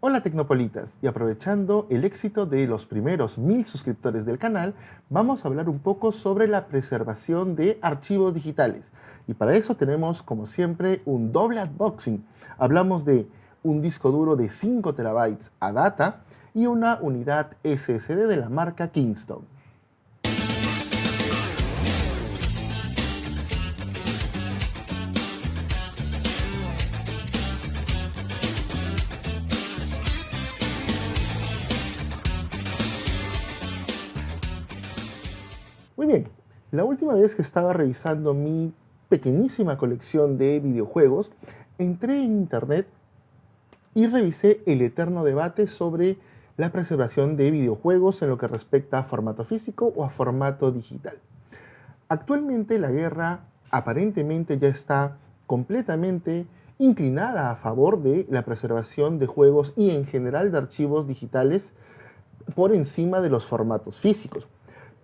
Hola Tecnopolitas, y aprovechando el éxito de los primeros 1000 suscriptores del canal, vamos a hablar un poco sobre la preservación de archivos digitales. Y para eso tenemos, como siempre, un doble unboxing. Hablamos de un disco duro de 5 terabytes ADATA y una unidad SSD de la marca Kingston. Muy bien, la última vez que estaba revisando mi pequeñísima colección de videojuegos, entré en internet y revisé el eterno debate sobre la preservación de videojuegos en lo que respecta a formato físico o a formato digital. Actualmente la guerra aparentemente ya está completamente inclinada a favor de la preservación de juegos y en general de archivos digitales por encima de los formatos físicos.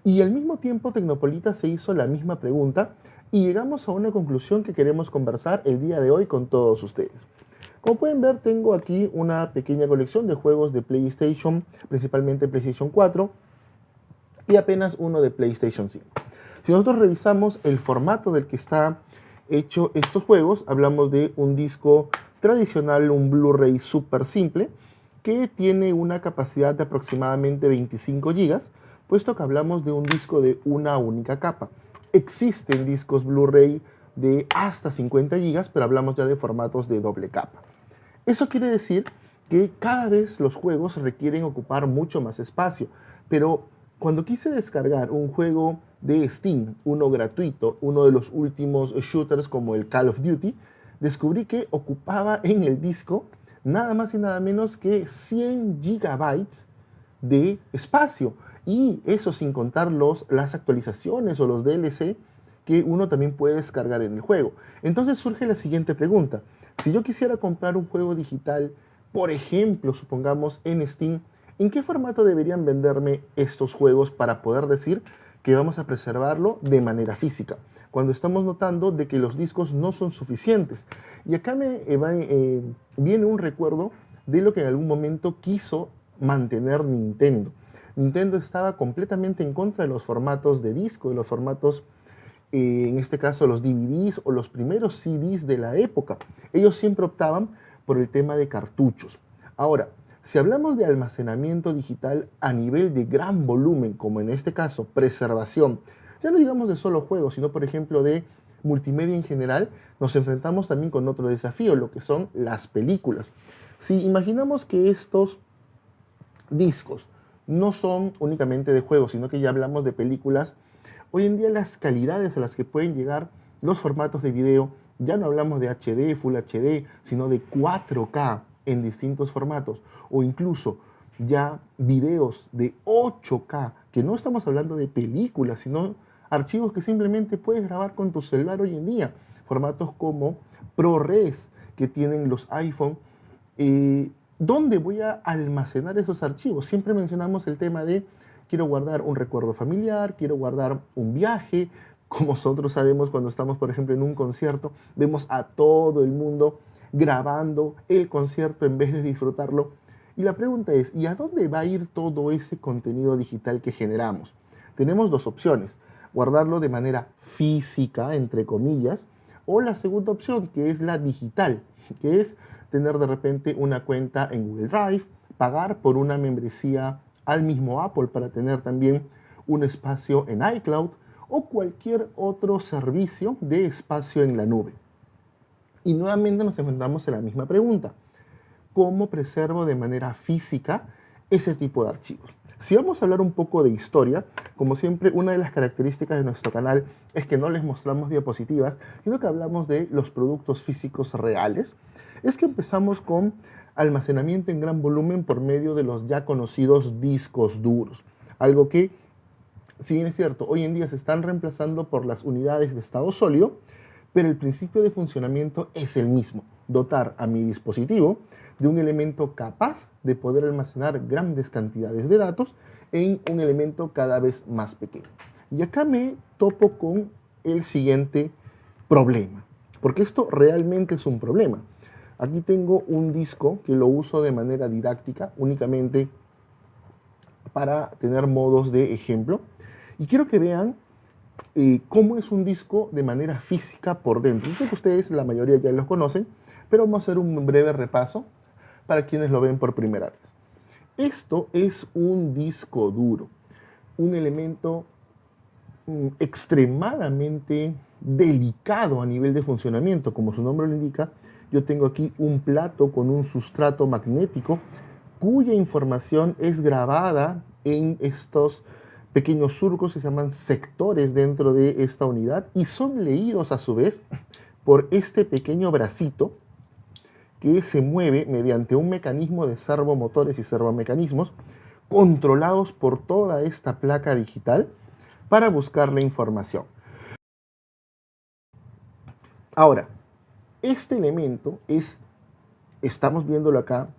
Y al mismo tiempo Tecnopolita se hizo la misma pregunta y llegamos a una conclusión que queremos conversar el día de hoy con todos ustedes. Como pueden ver, tengo aquí una pequeña colección de juegos de PlayStation, principalmente PlayStation 4 y apenas uno de PlayStation 5. Si nosotros revisamos el formato del que está hecho estos juegos, hablamos de un disco tradicional, un Blu-ray súper simple, que tiene una capacidad de aproximadamente 25 GB, puesto que hablamos de un disco de una única capa. Existen discos Blu-ray de hasta 50 GB, pero hablamos ya de formatos de doble capa. Eso quiere decir que cada vez los juegos requieren ocupar mucho más espacio, pero cuando quise descargar un juego de Steam, uno gratuito, uno de los últimos shooters como el Call of Duty, descubrí que ocupaba en el disco nada más y nada menos que 100 gigabytes de espacio, y eso sin contar las actualizaciones o los DLC que uno también puede descargar en el juego. Entonces surge la siguiente pregunta: si yo quisiera comprar un juego digital, por ejemplo, supongamos en Steam, ¿en qué formato deberían venderme estos juegos para poder decir que vamos a preservarlo de manera física? Cuando estamos notando de que los discos no son suficientes. Y acá viene un recuerdo de lo que en algún momento quiso mantener Nintendo. Nintendo estaba completamente en contra de los formatos de disco, de los formatos, en este caso los DVDs o los primeros CDs de la época. Ellos siempre optaban por el tema de cartuchos. Ahora, si hablamos de almacenamiento digital a nivel de gran volumen, como en este caso preservación, ya no digamos de solo juegos, sino por ejemplo de multimedia en general, nos enfrentamos también con otro desafío, lo que son las películas. Si imaginamos que estos discos no son únicamente de juegos, sino que ya hablamos de películas, hoy en día las calidades a las que pueden llegar los formatos de video, ya no hablamos de HD, Full HD, sino de 4K en distintos formatos, o incluso ya videos de 8K, que no estamos hablando de películas, sino archivos que simplemente puedes grabar con tu celular hoy en día, formatos como ProRes que tienen los iPhone. ¿Dónde voy a almacenar esos archivos? Siempre mencionamos el tema de quiero guardar un recuerdo familiar, quiero guardar un viaje. Como nosotros sabemos, cuando estamos, por ejemplo, en un concierto, vemos a todo el mundo grabando el concierto en vez de disfrutarlo. Y la pregunta es, ¿y a dónde va a ir todo ese contenido digital que generamos? Tenemos dos opciones: guardarlo de manera física, entre comillas, o la segunda opción, que es la digital, que es tener de repente una cuenta en Google Drive, pagar por una membresía al mismo Apple para tener también un espacio en iCloud o cualquier otro servicio de espacio en la nube. Y nuevamente nos enfrentamos a la misma pregunta: ¿cómo preservo de manera física ese tipo de archivos? Si vamos a hablar un poco de historia, como siempre, una de las características de nuestro canal es que no les mostramos diapositivas, sino que hablamos de los productos físicos reales. Es que empezamos con almacenamiento en gran volumen por medio de los ya conocidos discos duros. Algo que, si bien es cierto, hoy en día se están reemplazando por las unidades de estado sólido, pero el principio de funcionamiento es el mismo: dotar a mi dispositivo de un elemento capaz de poder almacenar grandes cantidades de datos en un elemento cada vez más pequeño. Y acá me topo con el siguiente problema, porque esto realmente es un problema. Aquí tengo un disco que lo uso de manera didáctica, únicamente para tener modos de ejemplo. Y quiero que vean cómo es un disco de manera física por dentro. Yo sé que ustedes, la mayoría ya los conocen, pero vamos a hacer un breve repaso para quienes lo ven por primera vez. Esto es un disco duro, un elemento extremadamente delicado a nivel de funcionamiento. Como su nombre lo indica, yo tengo aquí un plato con un sustrato magnético cuya información es grabada en estos pequeños surcos que se llaman sectores dentro de esta unidad y son leídos a su vez por este pequeño bracito que se mueve mediante un mecanismo de servomotores y servomecanismos controlados por toda esta placa digital para buscar la información. Ahora, este elemento estamos viéndolo acá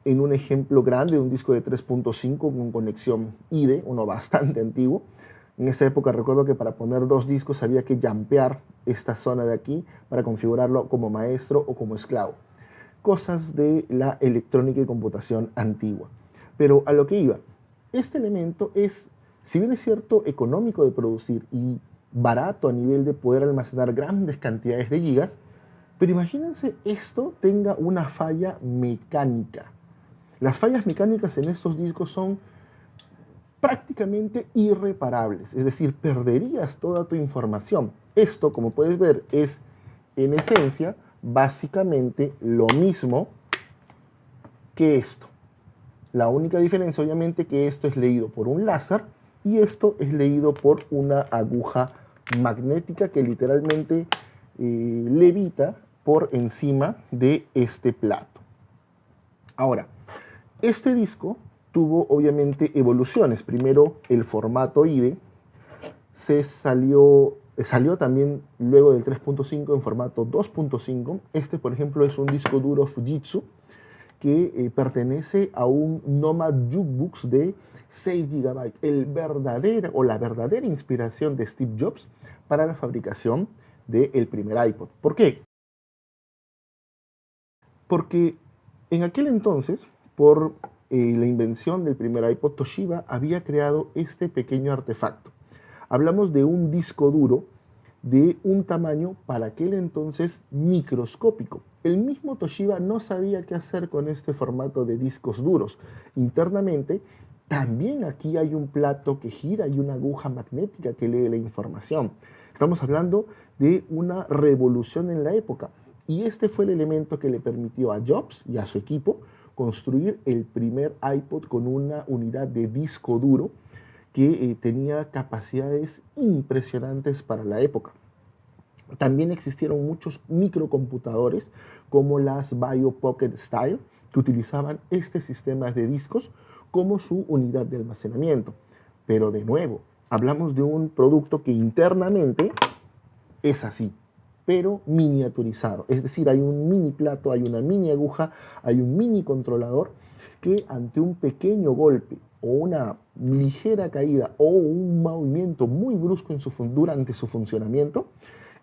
en un ejemplo grande de un disco de 3.5 con conexión IDE, uno bastante antiguo. En esa época recuerdo que para poner dos discos había que jumpear esta zona de aquí para configurarlo como maestro o como esclavo. Cosas de la electrónica y computación antigua. Pero a lo que iba, este elemento es, si bien es cierto, económico de producir y barato a nivel de poder almacenar grandes cantidades de gigas, pero imagínense esto tenga una falla mecánica. Las fallas mecánicas en estos discos son prácticamente irreparables, es decir, perderías toda tu información. Esto, como puedes ver, es en esencia básicamente lo mismo que esto. La única diferencia, obviamente, que esto es leído por un láser y esto es leído por una aguja magnética que literalmente levita por encima de este plato. Ahora, este disco tuvo obviamente evoluciones. Primero el formato IDE salió también luego del 3.5 en formato 2.5. Este, por ejemplo, es un disco duro Fujitsu que pertenece a un Nomad Jukebox de 6 GB, la verdadera inspiración de Steve Jobs para la fabricación del primer iPod. ¿Por qué? Porque en aquel entonces, por la invención del primer iPod, Toshiba había creado este pequeño artefacto. Hablamos de un disco duro de un tamaño para aquel entonces microscópico. El mismo Toshiba no sabía qué hacer con este formato de discos duros. Internamente, también aquí hay un plato que gira y una aguja magnética que lee la información. Estamos hablando de una revolución en la época. Y este fue el elemento que le permitió a Jobs y a su equipo construir el primer iPod con una unidad de disco duro que tenía capacidades impresionantes para la época. También existieron muchos microcomputadores como las Bio Pocket Style que utilizaban este sistema de discos como su unidad de almacenamiento. Pero de nuevo, hablamos de un producto que internamente es así, pero miniaturizado. Es decir, hay un mini plato, hay una mini aguja, hay un mini controlador que ante un pequeño golpe o una ligera caída o un movimiento muy brusco durante su funcionamiento,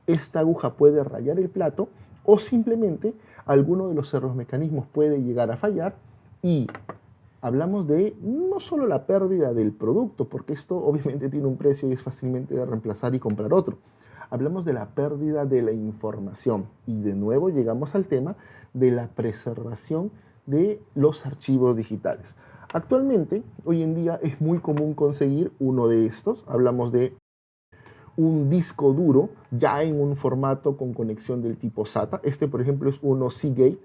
esta aguja puede rayar el plato o simplemente alguno de los servomecanismos puede llegar a fallar y hablamos de no solo la pérdida del producto, porque esto obviamente tiene un precio y es fácilmente de reemplazar y comprar otro. Hablamos de la pérdida de la información y de nuevo llegamos al tema de la preservación de los archivos digitales. Actualmente, hoy en día es muy común conseguir uno de estos. Hablamos de un disco duro ya en un formato con conexión del tipo SATA. Este, por ejemplo, es uno Seagate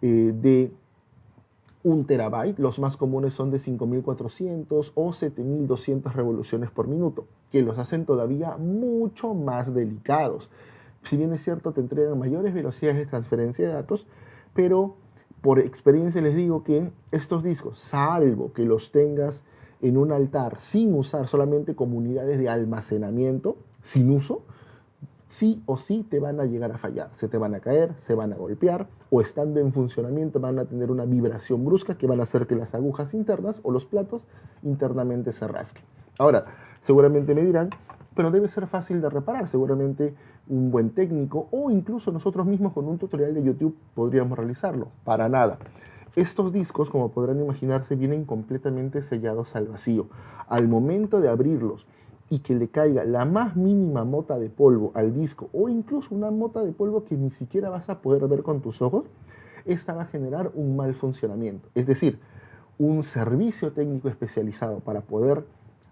de 1 terabyte. Los más comunes son de 5400 o 7200 revoluciones por minuto, que los hacen todavía mucho más delicados. Si bien es cierto, te entregan mayores velocidades de transferencia de datos, pero por experiencia les digo que estos discos, salvo que los tengas en un altar sin usar, solamente como unidades de almacenamiento, sin uso, sí o sí te van a llegar a fallar, se te van a caer, se van a golpear o estando en funcionamiento van a tener una vibración brusca que van a hacer que las agujas internas o los platos internamente se rasquen. Ahora, seguramente me dirán, pero debe ser fácil de reparar. Seguramente un buen técnico o incluso nosotros mismos con un tutorial de YouTube podríamos realizarlo. Para nada. Estos discos, como podrán imaginarse, vienen completamente sellados al vacío. Al momento de abrirlos y que le caiga la más mínima mota de polvo al disco o incluso una mota de polvo que ni siquiera vas a poder ver con tus ojos, esta va a generar un mal funcionamiento. Es decir, un servicio técnico especializado para poder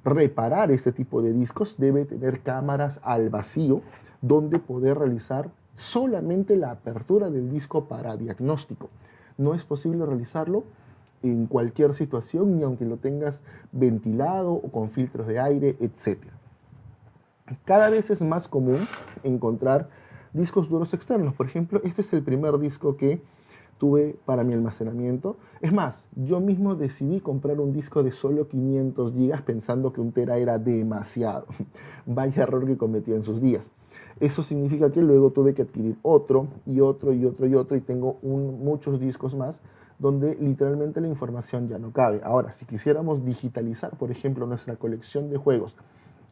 reparar este tipo de discos debe tener cámaras al vacío donde poder realizar solamente la apertura del disco para diagnóstico. No es posible realizarlo en cualquier situación, ni aunque lo tengas ventilado o con filtros de aire, etc. Cada vez es más común encontrar discos duros externos. Por ejemplo, este es el primer disco que tuve para mi almacenamiento. Es más, yo mismo decidí comprar un disco de solo 500 gigas pensando que 1 tera era demasiado. Vaya error que cometí en sus días. Eso significa que luego tuve que adquirir otro y otro y otro y otro y tengo muchos discos más donde literalmente la información ya no cabe. Ahora, si quisiéramos digitalizar, por ejemplo, nuestra colección de juegos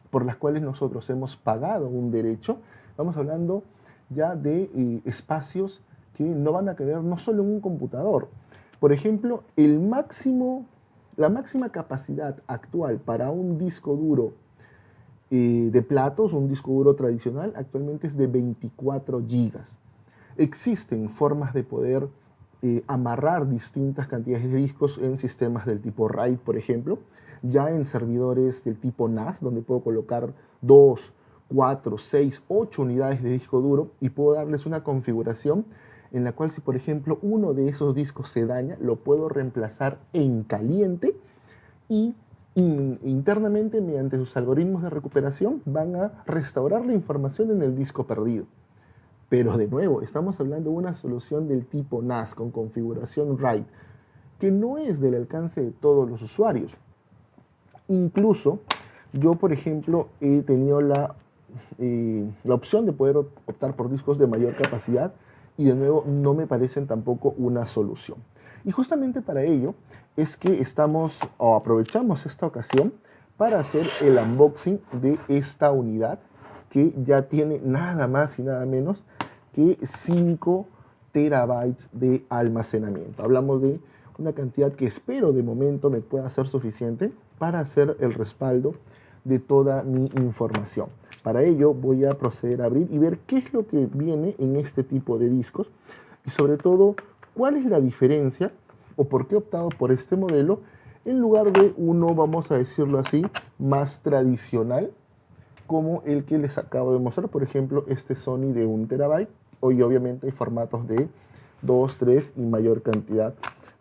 por las cuales nosotros hemos pagado un derecho, estamos hablando ya de espacios que no van a caber no solo en un computador. Por ejemplo, la máxima capacidad actual para un disco duro de platos, un disco duro tradicional, actualmente es de 24 gigas. Existen formas de poder amarrar distintas cantidades de discos en sistemas del tipo RAID, por ejemplo, ya en servidores del tipo NAS, donde puedo colocar 2, 4, 6, 8 unidades de disco duro y puedo darles una configuración en la cual si, por ejemplo, uno de esos discos se daña, lo puedo reemplazar en caliente y internamente, mediante sus algoritmos de recuperación, van a restaurar la información en el disco perdido. Pero de nuevo, estamos hablando de una solución del tipo NAS con configuración RAID, que no es del alcance de todos los usuarios. Incluso yo, por ejemplo, he tenido la opción de poder optar por discos de mayor capacidad y de nuevo no me parecen tampoco una solución. Y justamente para ello es que aprovechamos esta ocasión para hacer el unboxing de esta unidad que ya tiene nada más y nada menos que 5 terabytes de almacenamiento. Hablamos de una cantidad que espero de momento me pueda ser suficiente para hacer el respaldo de toda mi información. Para ello voy a proceder a abrir y ver qué es lo que viene en este tipo de discos y sobre todo cuál es la diferencia o por qué he optado por este modelo en lugar de uno, vamos a decirlo así, más tradicional como el que les acabo de mostrar, por ejemplo, este Sony de 1 terabyte. Hoy obviamente hay formatos de 2, 3 y mayor cantidad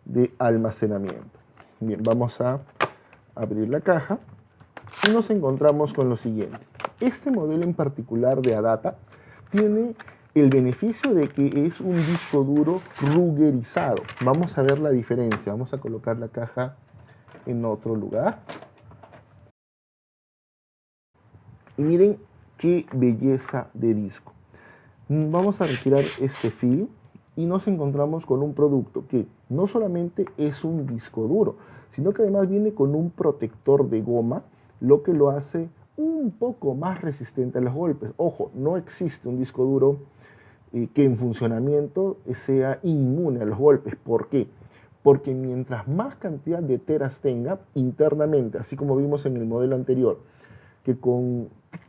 de almacenamiento. Bien, vamos a abrir la caja y nos encontramos con lo siguiente. Este modelo en particular de ADATA tiene el beneficio de que es un disco duro ruggerizado. Vamos a ver la diferencia. Vamos a colocar la caja en otro lugar. Y miren qué belleza de disco. Vamos a retirar este film y nos encontramos con un producto que no solamente es un disco duro, sino que además viene con un protector de goma, lo que lo hace un poco más resistente a los golpes. Ojo, no existe un disco duro que en funcionamiento sea inmune a los golpes. ¿Por qué? Porque mientras más cantidad de teras tenga internamente, así como vimos en el modelo anterior, que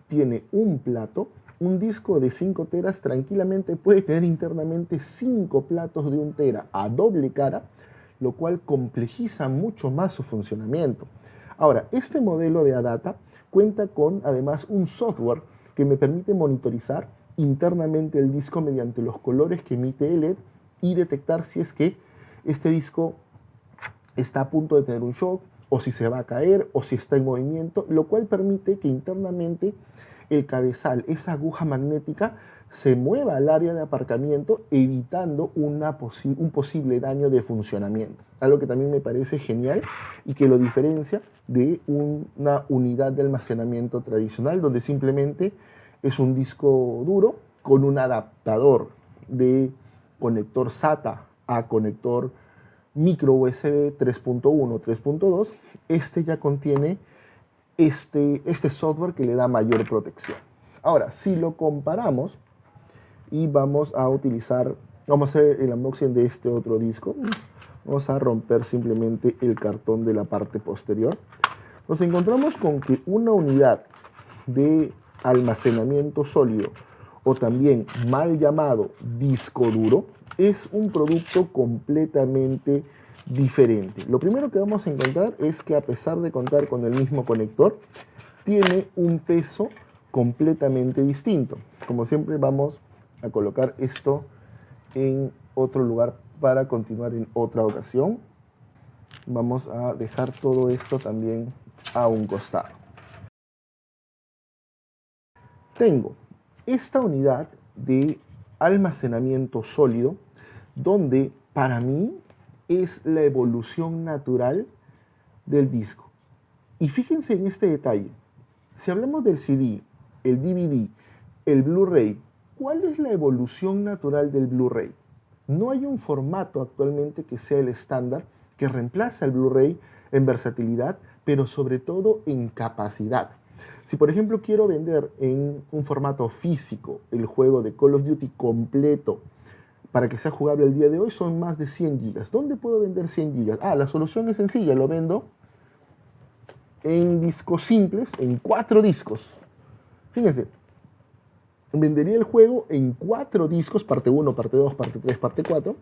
tiene un plato, un disco de 5 teras tranquilamente puede tener internamente 5 platos de 1 tera a doble cara, lo cual complejiza mucho más su funcionamiento. Ahora, este modelo de ADATA cuenta con además un software que me permite monitorizar internamente el disco mediante los colores que emite el LED y detectar si es que este disco está a punto de tener un shock, o si se va a caer, o si está en movimiento, lo cual permite que internamente el cabezal, esa aguja magnética, se mueva al área de aparcamiento, evitando un posible daño de funcionamiento. Algo que también me parece genial y que lo diferencia de una unidad de almacenamiento tradicional, donde simplemente es un disco duro con un adaptador de conector SATA a conector micro USB 3.1, 3.2. Este ya contiene este software que le da mayor protección. Ahora, si lo comparamos y vamos a hacer el unboxing de este otro disco, vamos a romper simplemente el cartón de la parte posterior. Nos encontramos con que una unidad de almacenamiento sólido, o también mal llamado disco duro, es un producto completamente diferente. Lo primero que vamos a encontrar es que, a pesar de contar con el mismo conector, tiene un peso completamente distinto. Como siempre, vamos a colocar esto en otro lugar para continuar en otra ocasión. Vamos a dejar todo esto también a un costado. Tengo esta unidad de almacenamiento sólido, donde para mí es la evolución natural del disco. Y fíjense en este detalle. Si hablamos del CD, el DVD, el Blu-ray, ¿cuál es la evolución natural del Blu-ray? No hay un formato actualmente que sea el estándar, que reemplace al Blu-ray en versatilidad, pero sobre todo en capacidad. Si, por ejemplo, quiero vender en un formato físico el juego de Call of Duty completo para que sea jugable el día de hoy, son más de 100 gigas. ¿Dónde puedo vender 100 gigas? La solución es sencilla, lo vendo en discos simples, en 4 discos. Fíjense, vendería el juego en 4 discos, parte 1, parte 2, parte 3, parte 4,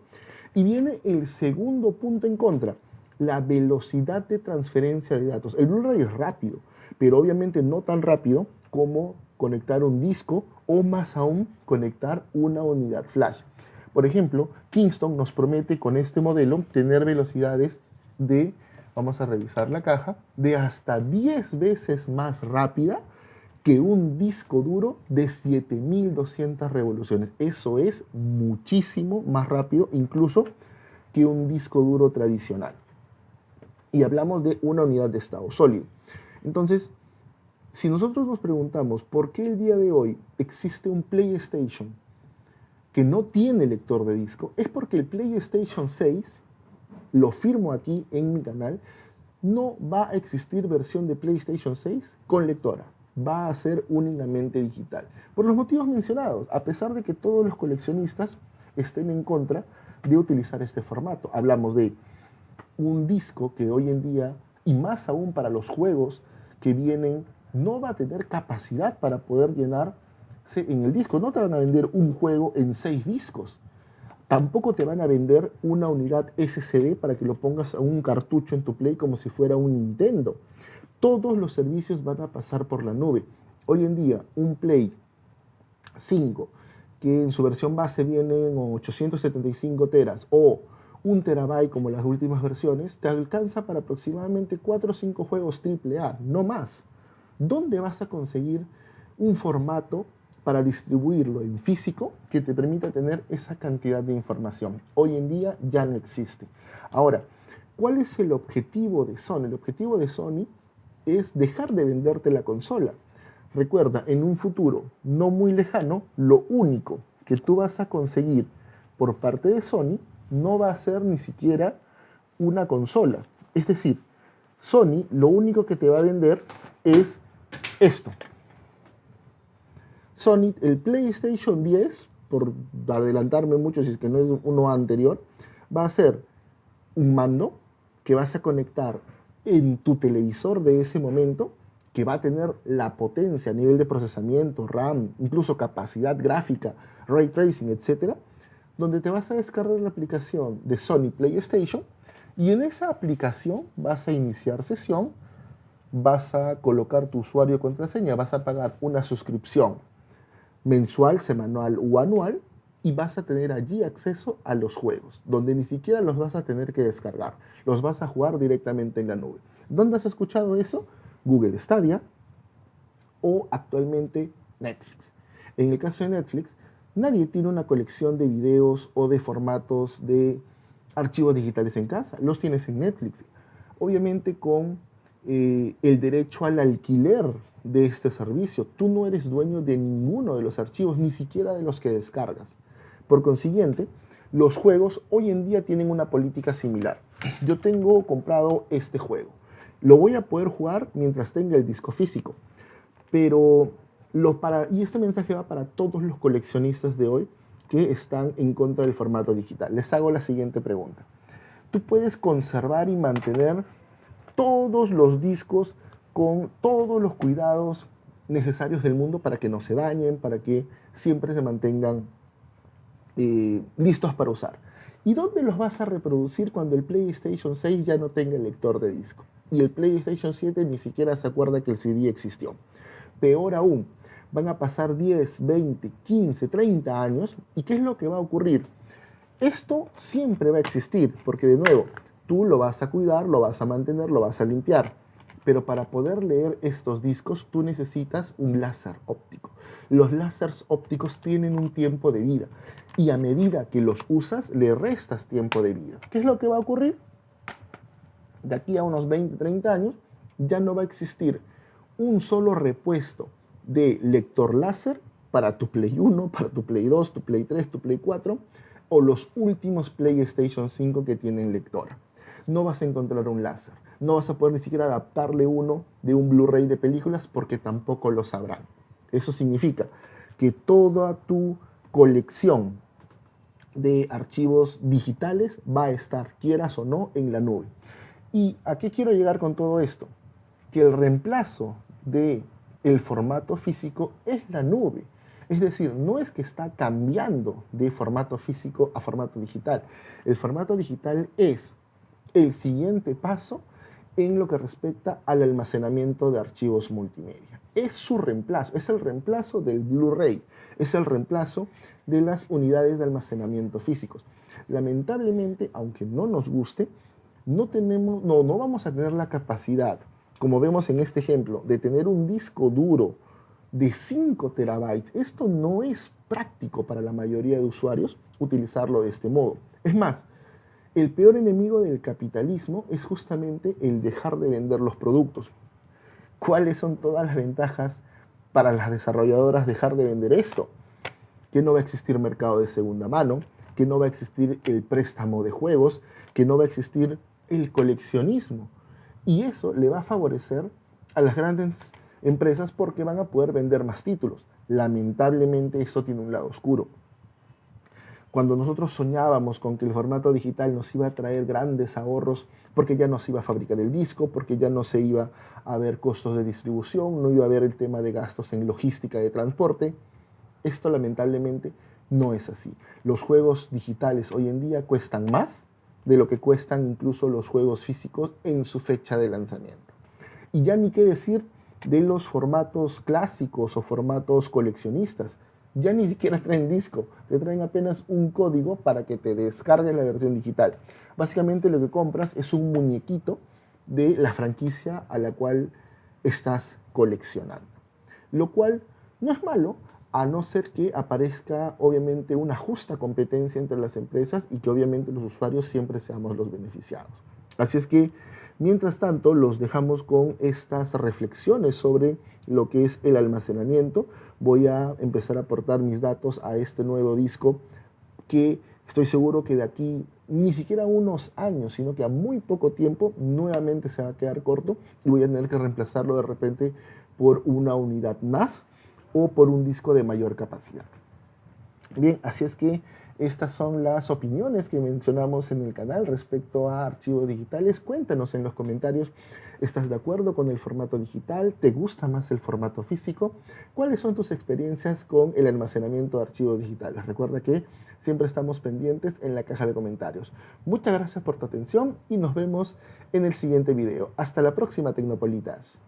y viene el segundo punto en contra, la velocidad de transferencia de datos. El Blu-ray es rápido, pero obviamente no tan rápido como conectar un disco o, más aún, conectar una unidad flash. Por ejemplo, Kingston nos promete con este modelo tener velocidades de, vamos a revisar la caja, de hasta 10 veces más rápida que un disco duro de 7200 revoluciones. Eso es muchísimo más rápido incluso que un disco duro tradicional. Y hablamos de una unidad de estado sólido. Entonces, si nosotros nos preguntamos por qué el día de hoy existe un PlayStation que no tiene lector de disco, es porque el PlayStation 6, lo firmo aquí en mi canal, no va a existir versión de PlayStation 6 con lectora. Va a ser únicamente digital. Por los motivos mencionados, a pesar de que todos los coleccionistas estén en contra de utilizar este formato. Hablamos de un disco que hoy en día, y más aún para los juegos que vienen, no va a tener capacidad para poder llenarse en el disco. No te van a vender un juego en 6 discos. Tampoco te van a vender una unidad SSD para que lo pongas a un cartucho en tu Play como si fuera un Nintendo. Todos los servicios van a pasar por la nube. Hoy en día, un Play 5, que en su versión base viene en 875 teras o 1 terabyte como las últimas versiones, te alcanza para aproximadamente 4 o 5 juegos AAA, no más. ¿Dónde vas a conseguir un formato para distribuirlo en físico que te permita tener esa cantidad de información? Hoy en día ya no existe. Ahora, ¿cuál es el objetivo de Sony? El objetivo de Sony es dejar de venderte la consola. Recuerda, en un futuro no muy lejano, lo único que tú vas a conseguir por parte de Sony no va a ser ni siquiera una consola. Es decir, Sony lo único que te va a vender es esto. Sony, el PlayStation 10, por adelantarme mucho si es que no es uno anterior, va a ser un mando que vas a conectar en tu televisor de ese momento, que va a tener la potencia a nivel de procesamiento, RAM, incluso capacidad gráfica, ray tracing, etcétera, donde te vas a descargar la aplicación de Sony PlayStation y en esa aplicación vas a iniciar sesión, vas a colocar tu usuario y contraseña, vas a pagar una suscripción mensual, semanal o anual y vas a tener allí acceso a los juegos, donde ni siquiera los vas a tener que descargar, los vas a jugar directamente en la nube. ¿Dónde has escuchado eso? Google Stadia o actualmente Netflix. En el caso de Netflix, nadie tiene una colección de videos o de formatos de archivos digitales en casa, los tienes en Netflix. Obviamente con el derecho al alquiler de este servicio. Tú no eres dueño de ninguno de los archivos, ni siquiera de los que descargas. Por consiguiente, los juegos hoy en día tienen una política similar. Yo tengo comprado este juego Lo voy a poder jugar mientras tenga el disco físico. Pero y este mensaje va para todos los coleccionistas de hoy que están en contra del formato digital. Les hago la siguiente pregunta. Tú puedes conservar y mantener todos los discos con todos los cuidados necesarios del mundo para que no se dañen, para que siempre se mantengan listos para usar. ¿Y dónde los vas a reproducir cuando el PlayStation 6 ya no tenga el lector de disco? Y el PlayStation 7 ni siquiera se acuerda que el CD existió. Peor aún, van a pasar 10, 20, 15, 30 años, ¿y qué es lo que va a ocurrir? Esto siempre va a existir, porque de nuevo, tú lo vas a cuidar, lo vas a mantener, lo vas a limpiar. Pero para poder leer estos discos, tú necesitas un láser óptico. Los láseres ópticos tienen un tiempo de vida, y a medida que los usas, le restas tiempo de vida. ¿Qué es lo que va a ocurrir? De aquí a unos 20, 30 años, ya no va a existir un solo repuesto de lector láser para tu Play 1, para tu Play 2, tu Play 3, tu Play 4 o los últimos PlayStation 5 que tienen lectora. No vas a encontrar un láser, no vas a poder ni siquiera adaptarle uno de un Blu-ray de películas porque tampoco lo sabrán. Eso significa que toda tu colección de archivos digitales va a estar, quieras o no, en la nube. ¿Y a qué quiero llegar con todo esto? Que el reemplazo del formato físico es la nube. Es decir, no es que está cambiando de formato físico a formato digital. El formato digital es el siguiente paso en lo que respecta al almacenamiento de archivos multimedia. Es su reemplazo, es el reemplazo del Blu-ray, es el reemplazo de las unidades de almacenamiento físicos. Lamentablemente, aunque no nos guste, no vamos a tener la capacidad, como vemos en este ejemplo, de tener un disco duro de 5 terabytes. Esto no es práctico para la mayoría de usuarios utilizarlo de este modo. Es más, el peor enemigo del capitalismo es justamente el dejar de vender los productos. ¿Cuáles son todas las ventajas para las desarrolladoras dejar de vender esto? Que no va a existir mercado de segunda mano, que no va a existir el préstamo de juegos, que no va a existir el coleccionismo. Y eso le va a favorecer a las grandes empresas porque van a poder vender más títulos. Lamentablemente esto tiene un lado oscuro. Cuando nosotros soñábamos con que el formato digital nos iba a traer grandes ahorros porque ya no se iba a fabricar el disco, porque ya no se iba a haber costos de distribución, no iba a haber el tema de gastos en logística de transporte, esto lamentablemente no es así. Los juegos digitales hoy en día cuestan más de lo que cuestan incluso los juegos físicos en su fecha de lanzamiento. Y ya ni qué decir de los formatos clásicos o formatos coleccionistas. Ya ni siquiera traen disco, te traen apenas un código para que te descargues la versión digital. Básicamente lo que compras es un muñequito de la franquicia a la cual estás coleccionando. Lo cual no es malo, a no ser que aparezca obviamente una justa competencia entre las empresas y que obviamente los usuarios siempre seamos los beneficiados. Así es que, mientras tanto, los dejamos con estas reflexiones sobre lo que es el almacenamiento. Voy a empezar a aportar mis datos a este nuevo disco que estoy seguro que de aquí ni siquiera unos años, sino que a muy poco tiempo nuevamente se va a quedar corto y voy a tener que reemplazarlo de repente por una unidad más o por un disco de mayor capacidad. Bien, así es que estas son las opiniones que mencionamos en el canal respecto a archivos digitales. Cuéntanos en los comentarios, ¿estás de acuerdo con el formato digital? ¿Te gusta más el formato físico? ¿Cuáles son tus experiencias con el almacenamiento de archivos digitales? Recuerda que siempre estamos pendientes en la caja de comentarios. Muchas gracias por tu atención y nos vemos en el siguiente video. Hasta la próxima, Tecnopolitas.